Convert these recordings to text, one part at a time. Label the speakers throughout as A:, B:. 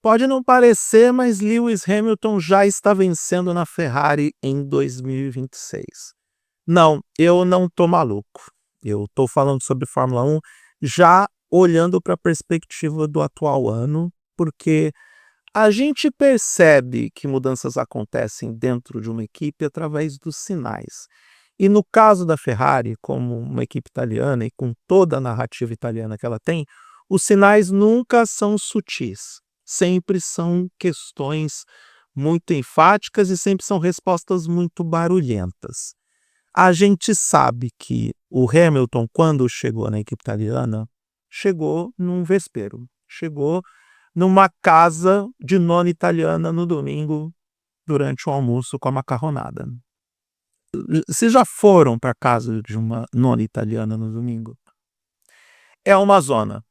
A: Pode não parecer, mas Lewis Hamilton já está vencendo na Ferrari em 2026. Não, eu não tô maluco. Eu tô falando sobre Fórmula 1 já olhando para a perspectiva do atual ano, porque a gente percebe que mudanças acontecem dentro de uma equipe através dos sinais. E no caso da Ferrari, como uma equipe italiana e com toda a narrativa italiana que ela tem, os sinais nunca são sutis. Sempre são questões muito enfáticas e sempre são respostas muito barulhentas. A gente sabe que o Hamilton, quando chegou na equipe italiana, chegou num vespeiro, chegou numa casa de nona italiana no domingo, durante o almoço com a macarronada. Vocês já foram para casa de uma nona italiana no domingo? É uma zona.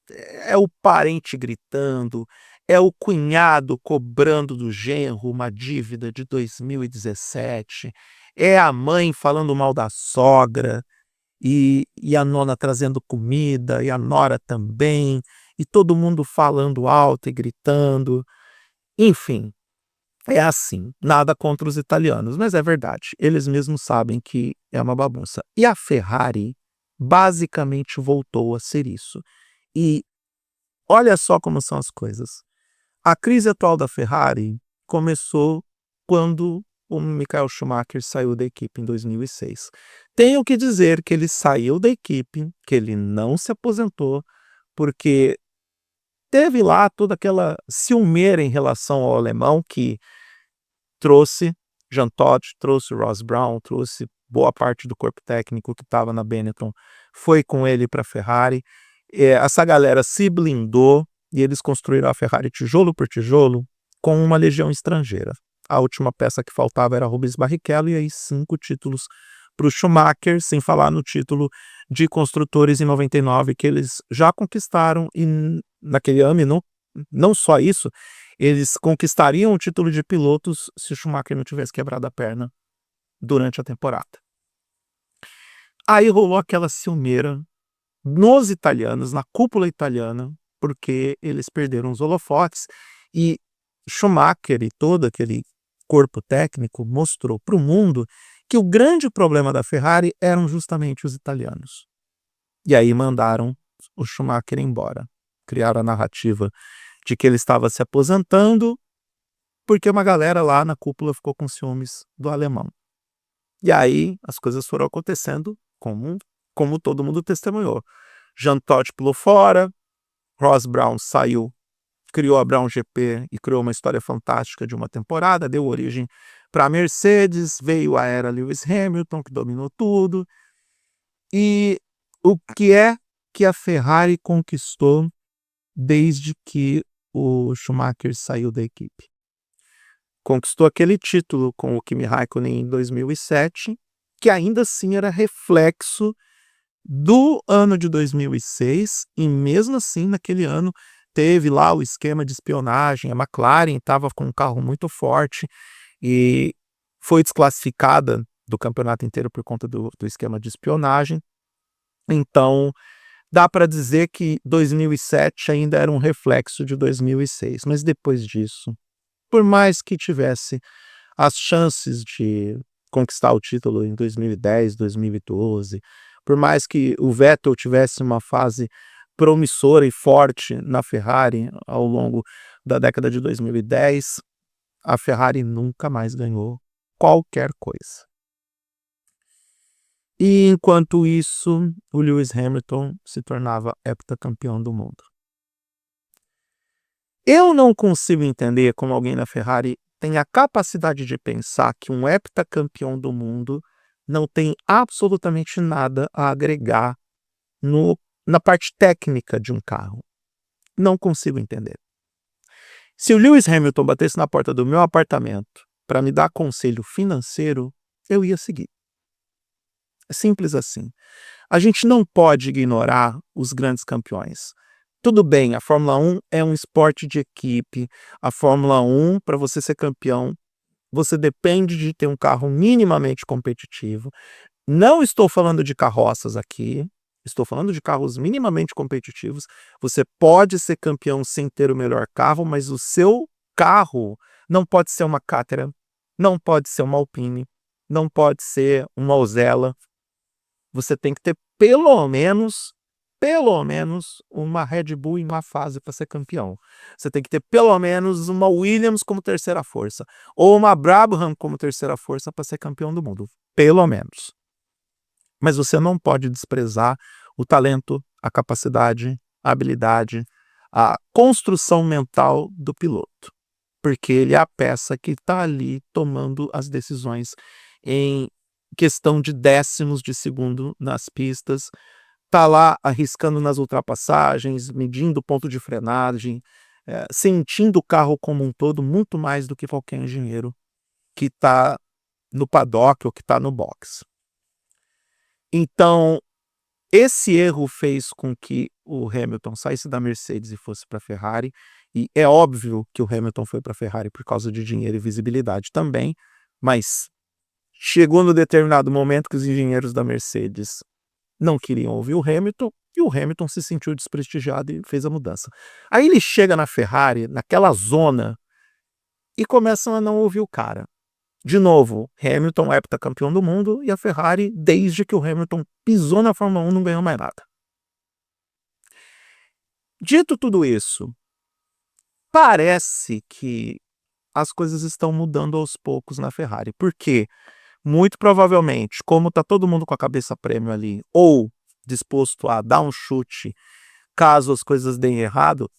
A: É o parente gritando, é o cunhado cobrando do genro uma dívida de 2017, é a mãe falando mal da sogra, e a nona trazendo comida, e a nora também, e todo mundo falando alto e gritando. Enfim, é assim. Nada contra os italianos, mas é verdade. Eles mesmos sabem que é uma bagunça. E a Ferrari basicamente voltou a ser isso. E olha só como são as coisas. A crise atual da Ferrari começou quando o Michael Schumacher saiu da equipe em 2006. Tenho que dizer que ele saiu da equipe, que ele não se aposentou, porque teve lá toda aquela ciumeira em relação ao alemão que trouxe Jean Todt, trouxe Ross Brown, trouxe boa parte do corpo técnico que estava na Benetton, foi com ele para a Ferrari. Essa galera se blindou e eles construíram a Ferrari tijolo por tijolo com uma legião estrangeira. A última peça que faltava era Rubens Barrichello e aí 5 títulos para o Schumacher, sem falar no título de construtores em 99 que eles já conquistaram e naquele ano, não só isso, eles conquistariam o título de pilotos se o Schumacher não tivesse quebrado a perna durante a temporada. Aí rolou aquela ciumeira nos italianos, na cúpula italiana, porque eles perderam os holofotes e Schumacher e todo aquele corpo técnico mostrou para o mundo que o grande problema da Ferrari eram justamente os italianos. E aí mandaram o Schumacher embora. Criaram a narrativa de que ele estava se aposentando porque uma galera lá na cúpula ficou com ciúmes do alemão. E aí as coisas foram acontecendo como todo mundo testemunhou. Jean Todt pulou fora, Ross Brown saiu, criou a Brown GP e criou uma história fantástica de uma temporada, deu origem para a Mercedes, veio a era Lewis Hamilton, que dominou tudo. E o que é que a Ferrari conquistou desde que o Schumacher saiu da equipe? Conquistou aquele título com o Kimi Raikkonen em 2007, que ainda assim era reflexo do ano de 2006, e mesmo assim, naquele ano, teve lá o esquema de espionagem. A McLaren estava com um carro muito forte e foi desclassificada do campeonato inteiro por conta do esquema de espionagem. Então, dá para dizer que 2007 ainda era um reflexo de 2006, mas depois disso, por mais que tivesse as chances de conquistar o título em 2010, 2012, por mais que o Vettel tivesse uma fase promissora e forte na Ferrari ao longo da década de 2010, a Ferrari nunca mais ganhou qualquer coisa. E enquanto isso, o Lewis Hamilton se tornava heptacampeão do mundo. Eu não consigo entender como alguém na Ferrari tem a capacidade de pensar que um heptacampeão do mundo não tem absolutamente nada a agregar na parte técnica de um carro. Não consigo entender. Se o Lewis Hamilton batesse na porta do meu apartamento para me dar conselho financeiro, eu ia seguir. É simples assim. A gente não pode ignorar os grandes campeões. Tudo bem, a Fórmula 1 é um esporte de equipe. A Fórmula 1, para você ser campeão, você depende de ter um carro minimamente competitivo. Não estou falando de carroças aqui. estou falando de carros minimamente competitivos. Você pode ser campeão sem ter o melhor carro, mas o seu carro não pode ser uma Caterham, não pode ser uma Alpine, não pode ser uma Osella. Você tem que ter pelo menos uma Red Bull em uma fase para ser campeão. Você tem que ter pelo menos uma Williams como terceira força, ou uma Brabham como terceira força para ser campeão do mundo, pelo menos. Mas você não pode desprezar o talento, a capacidade, a habilidade, a construção mental do piloto, porque ele é a peça que está ali tomando as decisões em questão de décimos de segundo nas pistas, está lá arriscando nas ultrapassagens, medindo o ponto de frenagem, sentindo o carro como um todo muito mais do que qualquer engenheiro que está no paddock ou que está no box. Então, esse erro fez com que o Hamilton saísse da Mercedes e fosse para a Ferrari, e é óbvio que o Hamilton foi para a Ferrari por causa de dinheiro e visibilidade também, mas chegou no determinado momento que os engenheiros da Mercedes não queriam ouvir o Hamilton, e o Hamilton se sentiu desprestigiado e fez a mudança. Aí ele chega na Ferrari, naquela zona, e começam a não ouvir o cara. De novo, Hamilton é heptacampeão do mundo e a Ferrari, desde que o Hamilton pisou na Fórmula 1, não ganhou mais nada. Dito tudo isso, parece que as coisas estão mudando aos poucos na Ferrari, porque muito provavelmente, como está todo mundo com a cabeça prêmio ali, ou disposto a dar um chute caso as coisas deem errado,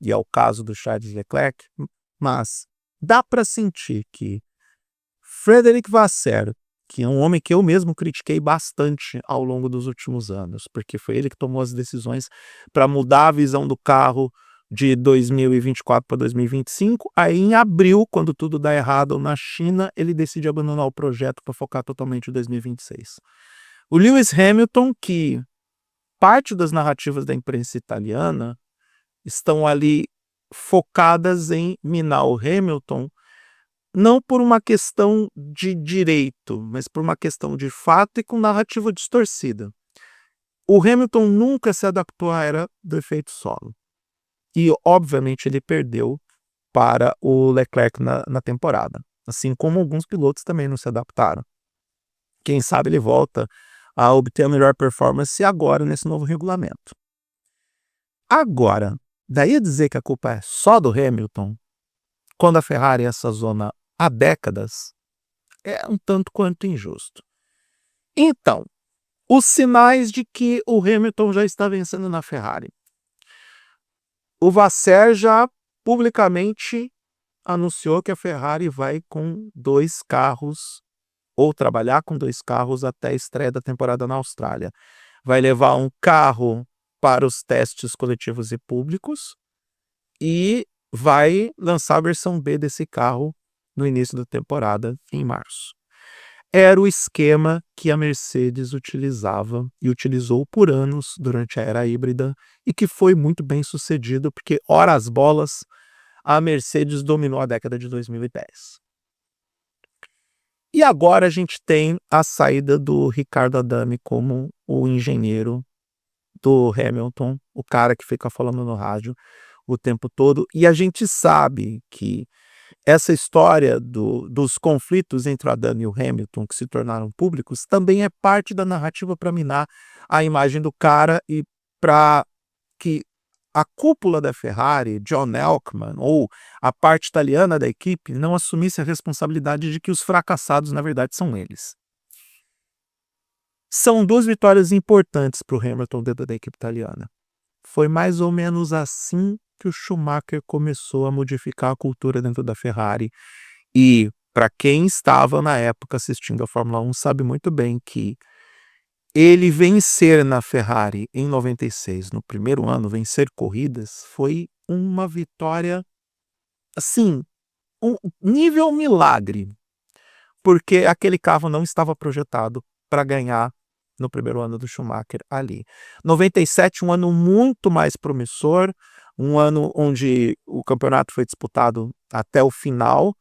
A: e é o caso do Charles Leclerc, mas dá para sentir que Frederic Vasseur, que é um homem que eu mesmo critiquei bastante ao longo dos últimos anos, porque foi ele que tomou as decisões para mudar a visão do carro de 2024 para 2025, aí em abril, quando tudo dá errado na China, ele decide abandonar o projeto para focar totalmente em 2026. O Lewis Hamilton, que parte das narrativas da imprensa italiana estão ali focadas em minar o Hamilton, não por uma questão de direito, mas por uma questão de fato e com narrativa distorcida. O Hamilton nunca se adaptou à era do efeito solo. E, obviamente, ele perdeu para o Leclerc na temporada. Assim como alguns pilotos também não se adaptaram. Quem sabe ele volta a obter a melhor performance agora nesse novo regulamento. Agora, daí a dizer que a culpa é só do Hamilton, quando a Ferrari é essa zona há décadas, é um tanto quanto injusto. Então, os sinais de que o Hamilton já está vencendo na Ferrari. O Vasseur já publicamente anunciou que a Ferrari vai com 2 carros, ou trabalhar com 2 carros até a estreia da temporada na Austrália. Vai levar um carro para os testes coletivos e públicos e vai lançar a versão B desse carro no início da temporada, em março. Era o esquema que a Mercedes utilizava e utilizou por anos durante a era híbrida e que foi muito bem sucedido, porque, ora as bolas, a Mercedes dominou a década de 2010. E agora a gente tem a saída do Ricardo Adame como o engenheiro do Hamilton, o cara que fica falando no rádio o tempo todo, e a gente sabe que essa história dos conflitos entre o Adame e o Hamilton, que se tornaram públicos, também é parte da narrativa para minar a imagem do cara e para que a cúpula da Ferrari, John Elkann, ou a parte italiana da equipe, não assumisse a responsabilidade de que os fracassados, na verdade, são eles. São 2 vitórias importantes para o Hamilton dentro da equipe italiana. Foi mais ou menos assim que o Schumacher começou a modificar a cultura dentro da Ferrari. E, para quem estava na época assistindo a Fórmula 1, sabe muito bem que ele vencer na Ferrari em 96, no primeiro ano, vencer corridas, foi uma vitória, assim, um nível milagre, porque aquele carro não estava projetado para ganhar no primeiro ano do Schumacher ali. 97, um ano muito mais promissor, um ano onde o campeonato foi disputado até o final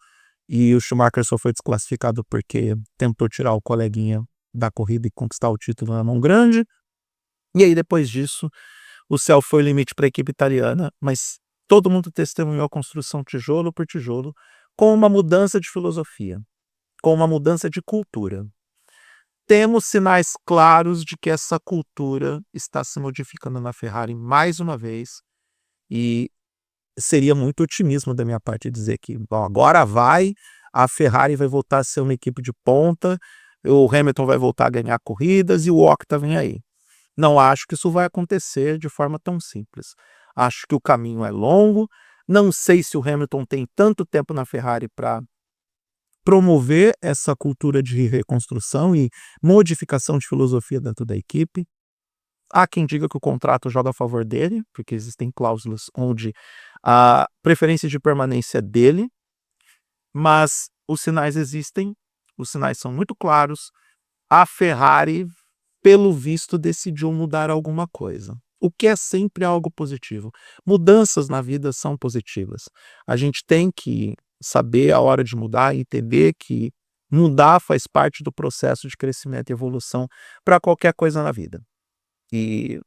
A: e o Schumacher só foi desclassificado porque tentou tirar o coleguinha da corrida e conquistar o título na mão grande. E aí depois disso, o céu foi o limite para a equipe italiana, mas todo mundo testemunhou a construção tijolo por tijolo, com uma mudança de filosofia, com uma mudança de cultura. Temos sinais claros de que essa cultura está se modificando na Ferrari mais uma vez, e seria muito otimismo da minha parte dizer que, bom, agora a Ferrari vai voltar a ser uma equipe de ponta, o Hamilton vai voltar a ganhar corridas e o Octa vem aí. Não acho que isso vai acontecer de forma tão simples. Acho que o caminho é longo, não sei se o Hamilton tem tanto tempo na Ferrari para promover essa cultura de reconstrução e modificação de filosofia dentro da equipe. Há quem diga que o contrato joga a favor dele, porque existem cláusulas onde a preferência de permanência é dele, mas os sinais existem, os sinais são muito claros. A Ferrari, pelo visto, decidiu mudar alguma coisa, o que é sempre algo positivo. Mudanças na vida são positivas. A gente tem que saber a hora de mudar e entender que mudar faz parte do processo de crescimento e evolução para qualquer coisa na vida. E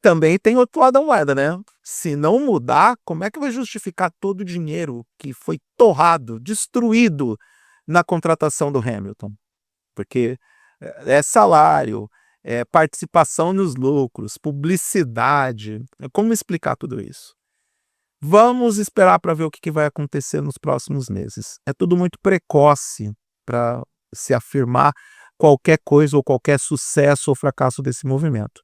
A: também tem outro lado da moeda, né? Se não mudar, como é que vai justificar todo o dinheiro que foi torrado, destruído na contratação do Hamilton? Porque é salário, é participação nos lucros, publicidade. Como explicar tudo isso? Vamos esperar para ver o que vai acontecer nos próximos meses. É tudo muito precoce para se afirmar qualquer coisa ou qualquer sucesso ou fracasso desse movimento.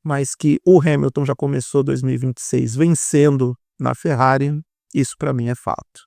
A: Mas que o Hamilton já começou 2026 vencendo na Ferrari, isso para mim é fato.